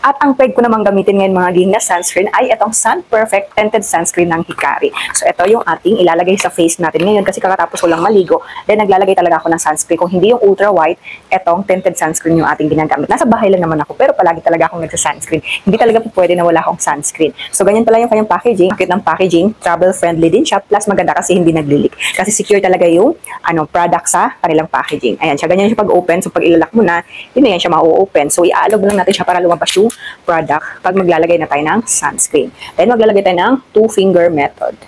At ang peg ko namang gamitin ngayon mga ging na sunscreen ay itong Sun Perfect Tinted Sunscreen ng Hikari. So ito yung ating ilalagay sa face natin ngayon kasi kakatapos ko lang maligo. Then naglalagay talaga ako ng sunscreen. Kung hindi yung ultra white, itong tinted sunscreen yung ating ginagamit. Nasa bahay lang naman ako pero palagi talaga akong nagsa-sunscreen. Hindi talaga po pwede na wala akong sunscreen. So ganyan pala yung kanyang packaging. Bakit ng packaging? Travel friendly din siya. Plus maganda kasi hindi nagli-leak. Kasi secure talaga yung product sa kanilang packaging. Ayan siya. Ganyan siya pag-open. So pag ilalak mo na, yun na yan siya ma-open. So iaalog lang natin siya para lumabas yung product pag maglalagay na tayo ng sunscreen. Then maglalagay tayo ng 2-finger method.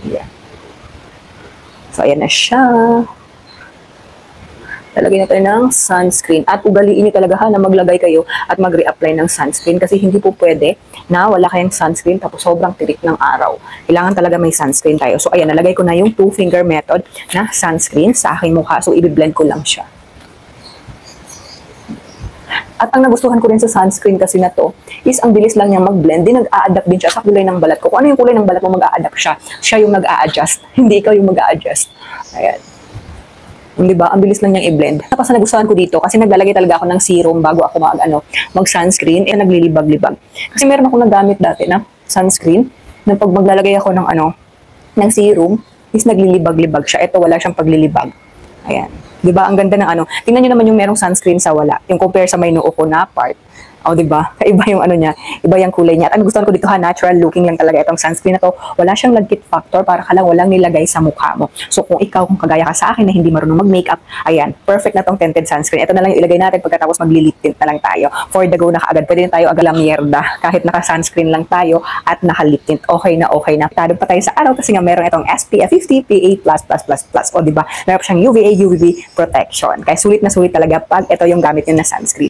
Yeah. So ayan na siya. Lalagay na tayo ng sunscreen. At ugaliin niyo talaga na maglagay kayo at mag-reapply ng sunscreen kasi hindi po pwede na wala kayong sunscreen tapos sobrang tirik ng araw. Kailangan talaga may sunscreen tayo. So ayan, nalagay ko na yung 2-finger method na sunscreen sa aking mukha. So i-blend ko lang siya. At ang nagustuhan ko rin sa sunscreen kasi na to is ang bilis lang niya mag-blend. Din nag-a-adapt din siya sa kulay ng balat ko. Kung ano yung kulay ng balat mo, mag-a-adapt siya. Siya yung nag-a-adjust. Hindi ikaw yung mag-a-adjust. Ayan. Diba? Ang bilis lang niyang i-blend. Tapos nagustuhan ko dito kasi naglalagay talaga ako ng serum bago ako mag-sunscreen. Naglilibag-libag. Kasi meron akong nagamit dati na sunscreen na pag maglalagay ako ng serum is naglilibag-libag siya. Ito wala siyang paglilibag. Ayan. Diba? Ang ganda ng Tingnan nyo naman yung merong sunscreen sa wala. Yung compare sa may noo ko na part. O, diba? Iba yung niya. Iba yung kulay niya. At ang gusto ko dito natural looking lang talaga itong sunscreen na to. Wala siyang lagkit factor para ka lang walang nilagay sa mukha mo. So, kung kagaya ka sa akin na hindi marunong mag-makeup, ayan, perfect na tong tinted sunscreen. Ito na lang yung ilagay natin pagkatapos mag-lip tint na lang tayo. For the go na kaagad. Pwede din tayo agad mierda. Kahit naka-sunscreen lang tayo at naka-lip tint. Okay na, okay na. Tado pa tayo sa araw kasi nga meron itong SPF 50 PA++++. O, diba? Meron siyang UVA, UVB protection. Kaya sulit na sulit talaga pag ito yung gamit nyo na sunscreen.